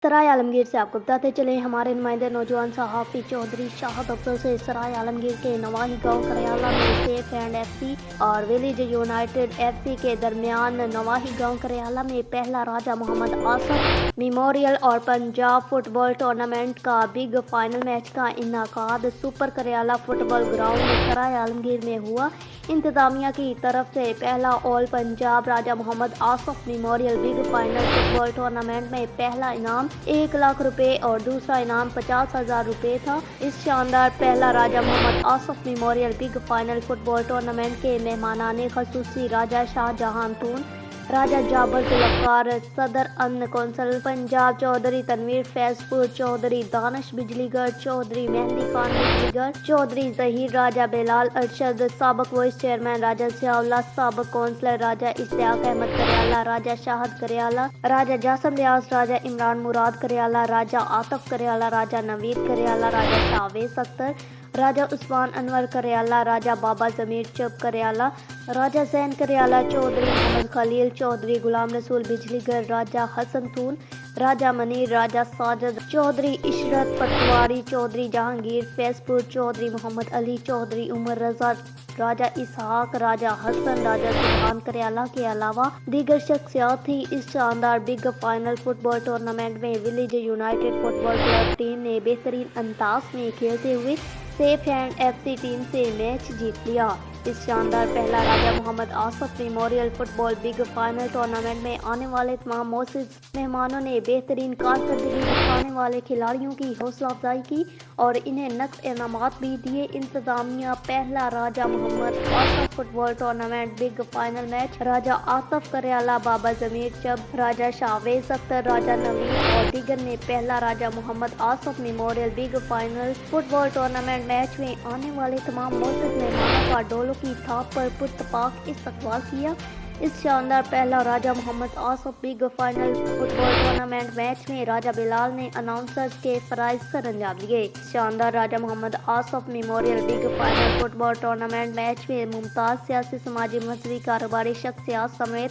सराय आलमगीर से आपको बताते चले हमारे नुमाइंदे नौजवान सहाफ़ी चौधरी शाहद अफजल से सराय आलमगीर के नवाही गांव करयाला में सेफ एंड एफसी और विलेज यूनाइटेड एफसी के दरमियान नवाही गांव करयाला में पहला राजा मोहम्मद आसफ मेमोरियल और पंजाब फुटबॉल टूर्नामेंट का बिग फाइनल मैच का इन्नाकाद सुपर करयाला फुटबॉल ग्राउंड सराय आलमगीर में हुआ। इंतजामिया की तरफ से पहला all Punjab Raja Mohammad Asaf memorial big final football tournament में पहला इनाम 1 लाख रुपए और दूसरा इनाम 50,000 रुपए था। इस शानदार पहला Raja Mohammad Asaf memorial big final football tournament के मेहमानाने खसूसी राजा शाहजहां तून, राजा जाबर जुल्फ़कार, सदर अमन कौंसल पंजाब चौधरी तनवीर फैजपुर, चौधरी दानिश बिजलीगढ़, चौधरी मेहंदी खान बिजलीगढ़, चौधरी जहीर, राजा बेलाल अरशद, साबक वाइस चेयरमैन राजा सियाउल्लाह, साबक कौंसलर राजा इश्तियाक अहमद करयाला, राजा शाहद करयाला, राजा जासम रियाज, राजा इमरान मुराद करयाला, राजा आतफ करयाला, राजा नवीद करयाला, राजा शावेज अख्तर, राजा उस्मान अनवर करयाला, राजा बाबा जमीर चुप करयाला, राजा जैन करयाला, चौधरी मोहम्मद खलील, चौधरी गुलाम रसूल बिजलीगढ़, राजा हसन तून, राजा मनीर, राजा साजद, चौधरी इशरत पटवारी, चौधरी जहांगीर फैजपुर, चौधरी मोहम्मद अली, चौधरी उमर रजा, राजा इसहाक, राजा हसन, राजा सुल्तान करयाला के अलावा दीगर शख्सियात थी। इस शानदार बिग फाइनल फुटबॉल टूर्नामेंट में village united football club team ने बेहतरीन अंदाज में खेलते हुए सेफ एंड एफसी टीम से मैच जीत लिया। इस शानदार पहला Raja Mohammad Asaf memorial football big final tournament में आने वाले तमाम मोअज़्ज़िज़ मेहमानों ने बेहतरीन कारकर्दगी दिखाने वाले खिलाड़ियों की हौसला अफजाई की और इन्हें नक़द इनामात भी दिए। इंतजामिया पहला Raja Mohammad Asaf football tournament big final match Raja Atif Karyala, Baba Zameer Chib, Raja Shavez Akhtar, Raja Naveed और दीगर ने पहला Raja Mohammad Asaf memorial big final football tournament match में आने वाले तमाम मोअज़्ज़िज़ मेहमानों का डोलों की थाप पर पुरतपाक इस्तकबाल किया। इस शानदार पहला Raja Mohammad Asaf big final football tournament match में राजा बिलाल ने अनाउंसर्स के फराइज सर अंजाम दिए। शानदार Raja Mohammad Asaf memorial big final football tournament match में मुमताज़ सियासी, समाजी, मजहबी, कारोबारी शख्सियात समेत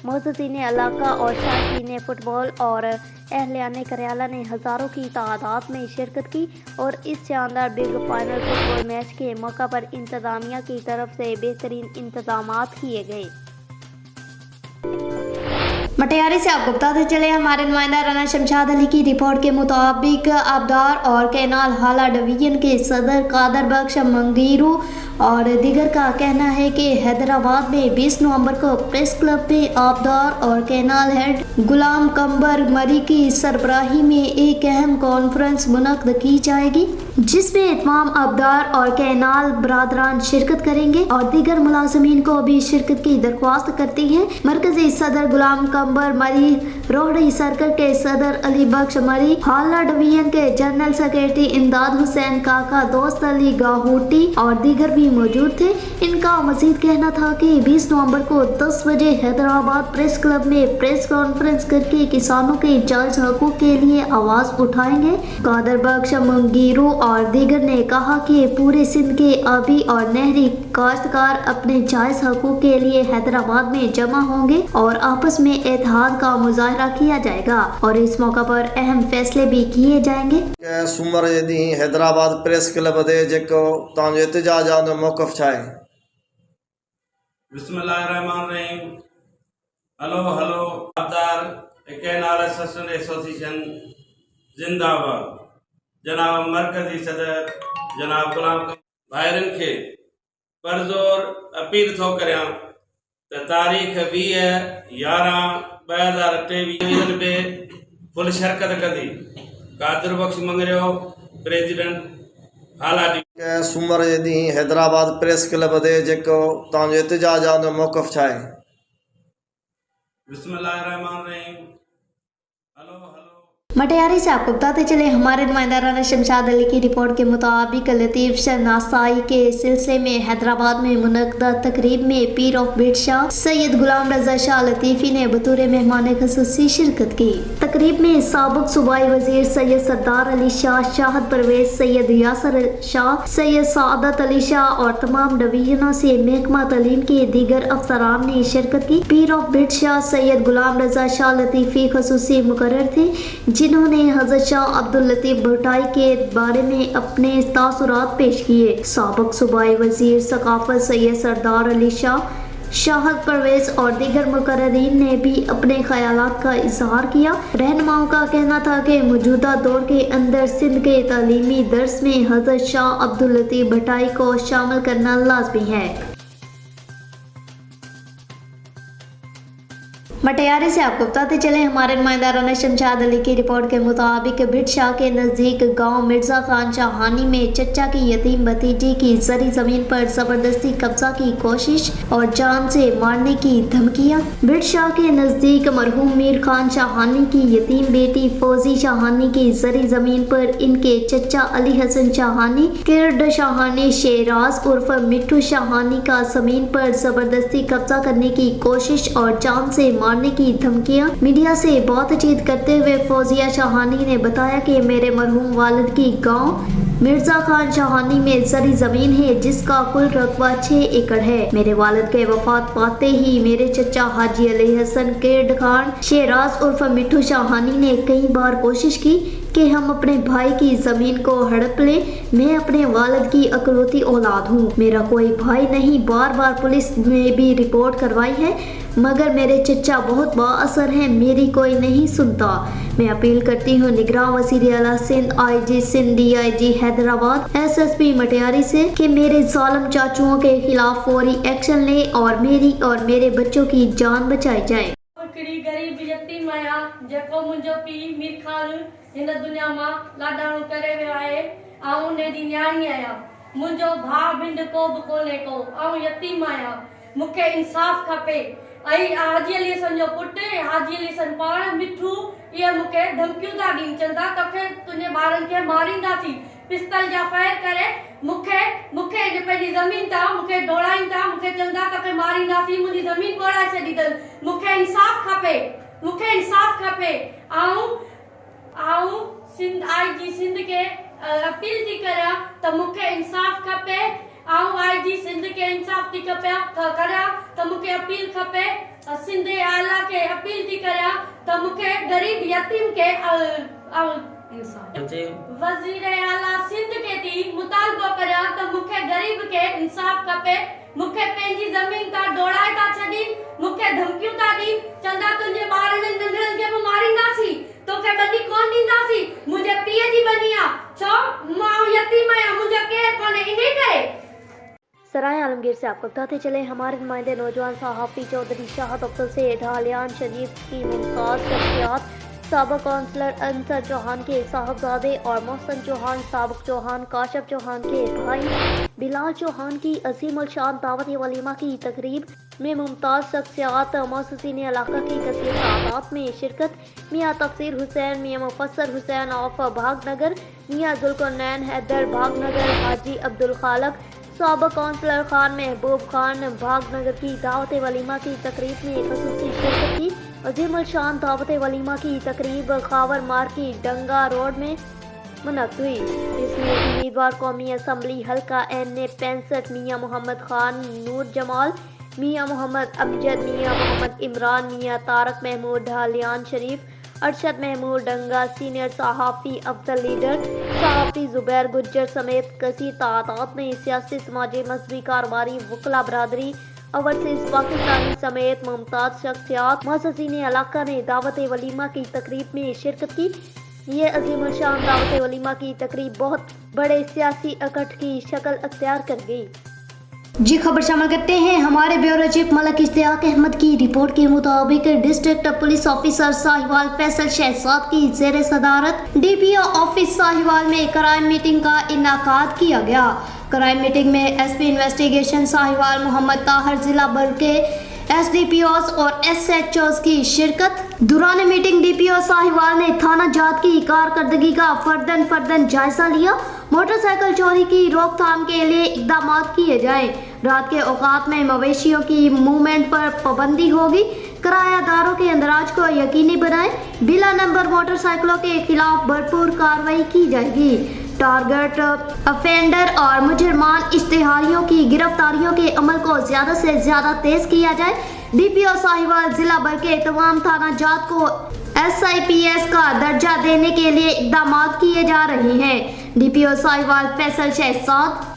मुअज़्ज़िज़ीन इलाका और शायकीन फुटबॉल और अहलियाने करयाला ने हज़ारों की तादाद में शिरकत की और इस शानदार बिग फाइनल फुटबॉल मैच के मौका पर इंतजामिया की तरफ से बेहतरीन इंतजामात किए गए। मटियारी से आपको बताते चले हमारे नुमाइंदा राना शमशाद अली की रिपोर्ट के मुताबिक आबदार और कैनाल हाला डिवीजन के सदर कादर बख्श मंगीरू और दीगर का कहना है कि हैदराबाद में 20 नवंबर को प्रेस क्लब में आबदार और कैनाल हेड गुलाम कंबर मरी की सरबराही में एक अहम कॉन्फ्रेंस मुनक्किद की जाएगी, जिसमें तमाम आबदार और कैनाल बरादरान शिरकत करेंगे और दीगर मुलाजमीन को भी शिरकत की दरख्वास्त करती है। मरकजी सदर गुलाम कंबर मरी, रोहड़ी सर्कल के सदर अली बख्श मरी, हाला डिवीजन के जनरल सेक्रेटरी इमदाद हुसैन काका, दोस्त अली गाहूटी और दीगर भी मौजूद थे। इनका मजीद कहना था कि 20 नवंबर को 10 बजे हैदराबाद प्रेस क्लब में प्रेस कॉन्फ्रेंस करके किसानों के जायज हकूक के लिए आवाज उठाएंगे। कादर बख्श मंगीरू और दीगर ने कहा कि पूरे सिंध के आबी और नहरी काश्तकार अपने जायज हकूक के लिए हैदराबाद में जमा होंगे और आपस में इत्तेहाद का मुजाहरा किया जाएगा और इस मौका पर अहम फैसले भी किए जाएंगे। सूमर जे हैदराबाद प्रेस क्लब ते जेको तव्हांजो एहतजाज आहे उन मौक़िफ़ छा आहे? बिस्मिल्लाहिर्रहमानिर्रहीम। हलो आबदार कैनाल एसोसिएशन जिंदाबाद। जनाब मरकजी सदर जनाब गुलाम भाइरनि खे परज़ोर अपील थो करियां त तारीख़ 20/11/2023 में फुल शिरकत कंदी। कादर बख्श मंगरियो प्रेसिडेंट हाला सूमर जे हैदराबाद प्रेस क्लब ते जेको तव्हांजो एहतजाज आहे उन मौक़िफ़ छा आहे? बिस्मिल्लाहिर्रहमानिर्रहीम। मटियारी से आपको बताते चले हमारे नुमाइंदा राना शमशाद अली की रिपोर्ट के मुताबिक लतीफ़ शनासाई के सिलसिले में हैदराबाद में मुनक्किदा तकरीब में पीर ऑफ बिट शाह सैयद गुलाम रजा शाह लतीफ़ी ने बतौर मेहमान ख़ुसूसी शिरकत की। तकरीब में साबिक़ सूबाई वज़ीर सैयद सरदार अली शाह, शाहद परवेज, सैयद यासर शाह, सैयद सादत अली शाह और तमाम डिवीजनों से महकमा तालीम के दीगर अफसरान ने शिरकत की। पीर ऑफ बिट शाह सैयद गुलाम रजा शाह लतीफ़ी ख़ुसूसी मुकर्रर थे, जिन्होंने हजरत शाह अब्दुल लतीफ भट्टाई के बारे में अपने तासुरात पेश किए। साबिक सूबाई वजीर सकाफत सैयद सरदार अली शाह, शाहद परवेज और दीगर मुकर्ररीन ने भी अपने ख्यालात का इजहार किया। रहनुमाओं का कहना था कि मौजूदा दौर के अंदर सिंध के तालीमी दर्स में हजरत शाह अब्दुल लतीफ भट्टाई को शामिल करना लाजमी है। मटियारी से आपको बताते चले, हमारे नुमाइंदा राना शमशाद अली की रिपोर्ट के मुताबिक भिटशाह के नज़दीक गांव मिर्ज़ा खान शाहानी में चचा की यतीम भतीजी की जरी ज़मीन पर ज़बरदस्ती कब्जा की कोशिश और जान से मारने की धमकियां। भिटशाह के नज़दीक मरहूम मीर खान शाहानी की यतीम बेटी फौजी शाहानी की जरी ज़मीन पर इनके चचा अली हसन शाहानी, किरड शाहानी, शेराज उर्फ मिट्ठू शाहानी का ज़मीन पर ज़बरदस्ती कब्जा करने की कोशिश और जान से मारने की धमकियां। मीडिया से बातचीत करते हुए फौजिया शाहानी ने बताया कि मेरे मरहूम वालिद की गांव मिर्ज़ा खान शाहानी में जरी जमीन है जिसका कुल रकबा 6 एकड़ है। मेरे वालिद के वफात पाते ही मेरे चचा हाजी अली हसन किरड खान शेराज उर्फ मिट्ठू शाहानी ने कई बार कोशिश की कि हम अपने भाई की जमीन को हड़प लें। मैं अपने वालिद की अकलौती औलाद हूँ, मेरा कोई भाई नहीं। बार बार पुलिस में भी रिपोर्ट करवाई है मगर मेरे चचा बहुत बाअसर हैं, मेरी कोई नहीं सुनता। मैं अपील करती हूँ निगरान वज़ीर आला Sindh, IG Sindh, DIG Hyderabad, SSP Matiari से कि मेरे ज़ालिम चाचुओं के खिलाफ फौरी एक्शन लें और मेरी और मेरे बच्चों की जान बचाई जाए। गरीब यतीम आहियां जेको मुंहिंजो पीउ मीर खान हिन दुनिया मां लाॾाणो करे वियो आहे। ऐं उन जी न्याणी आहियां। मुंहिंजो भाउ भिंड को बि कोन्हे को, ऐं यतीम आहियां। मूंखे इंसाफ़ खपे। ऐं हाजी अली हसन जो पुटु हाजी अली हसन पाण मिठू इहे मूंखे धमकियूं था ॾियनि, चवंदा तोखे तुंहिंजे ॿारनि खे मारींदासीं, पिस्तल जा फायर करे मूंखे पंहिंजी ज़मीन था मूंखे डोड़ाइनि था, मूंखे चवंदा तोखे मारींदासीं, मुंहिंजी ज़मीन ॿोड़ाए छॾी अथनि। मूंखे इंसाफ़ खपे, मूंखे इंसाफ़ खपे। ऐं सिंध IG सिंध के अपील थी करियां त मूंखे इंसाफ़ खपे। ऐं IG सिंध के इंसाफ़ थी करियां त मूंखे अपील खपे। सिंध आला के अपील थी करियां त मूंखे गरीब यतीम के वज़ीर आला सिंध के थी मुतालबो करियां त मूंखे गरीब के इंसाफ़ खपे। मूंखे पंहिंजी ज़मीन था डोड़ाए था छॾीनि, मूंखे धमकियूं था ॾियनि, चवंदा तुंहिंजे ॿारनि नंढड़नि खे बि मारींदासीं, तोखे बनी कोन ॾींदासीं। मुंहिंजे पीउ जी बनी आहे, छो मां यतीम आहियां, मुंहिंजो केरु कोन्हे, इन करे। सराय आलमगीर से आपको बताते चले, हमारे नुमाइंदे नौजवान सहाफ़ी चौधरी शाहद अफजल से ढालियान शरीफ की मुमताज़ शख्सियात साबिक काउंसलर अंसर चौहान के साहबजादे और मोहसन चौहान, साबिक चौहान, काशफ चौहान के भाई बिलाल चौहान की अजीम शान दावत वलीमा की तकरीब में मुमताज़ शख्सियात मौसूसीन इलाका की कसीर तादाद में शिरकत। मियाँ तफसीर हुसैन, मियाँ मुफस्सर हुसैन ऑफ भागनगर, मियाँ जुल्करनैन हैदर भागनगर, हाजी अब्दुल खालक, साबिक काउंसलर खान महबूब खान भागनगर की दावत वलीमा की तकरीब में खसूसी शिरकत की। अजीम शान दावत वलीमा की तकरीब खावर मार्केट डंगा रोड में मुनक़्क़िद हुई। इसमें उम्मीदवार कौमी असम्बली हल्का NA 65 मियाँ मोहम्मद खान नूर जमाल, मियाँ मोहम्मद अमजद, मियाँ मोहम्मद इमरान, मियाँ तारक महमूद ढालियान शरीफ, अरशद महमूद डंगा, सीनियर सहाफ़ी अफजल लीडर सहाफ़ी ज़ुबैर गुज्जर समेत कसीर तादाद में सियासी, समाजी, मजहबी, कारोबारी, वकला बरादरी, ओवरसीज़ पाकिस्तानी समेत मुमताज़ शख्सियात मौसूसीन इलाका ने दावत वलीमा की तकरीब में शिरकत की। ये अजीम शान दावत वलीमा की तकरीब बहुत बड़े सियासी इकट्ठ की शक्ल अख्तियार कर गई। जी खबर शामिल करते हैं हमारे ब्यूरो चीफ मलिक इश्तियाक अहमद की रिपोर्ट के मुताबिक district police officer Sahiwal Faisal Shahzad की ज़ेर सदारत DPO ऑफिस साहिवाल में क्राइम मीटिंग का इनाकाद किया गया। क्राइम मीटिंग में SP इन्वेस्टिगेशन साहिवाल मोहम्मद ताहर, जिला भर के SDPOs और SHOs की शिरकत। दौरान मीटिंग DPO साहिवाल ने थाना जात की कारकर्दगी का फर्दन जायजा लिया। मोटरसाइकिल चोरी की रोकथाम के लिए इक़दाम किए जाएं। रात के औकात में मवेशियों की मूवमेंट पर पाबंदी होगी। किरायादारों के अंदराज को यकीनी बनाएं। बिला नंबर मोटरसाइकिलों के खिलाफ भरपूर कार्रवाई की जाएगी। टारगेट अफेंडर और मुजरमान इश्तिहारियों की गिरफ्तारियों के अमल को ज़्यादा से ज़्यादा तेज़ किया जाए। DPO साहिवाल जिला भर के तमाम थाना जात को SIPS का दर्जा देने के लिए इकदाम किए जा रहे हैं। DPO साहिवाल फैसल शहजाद।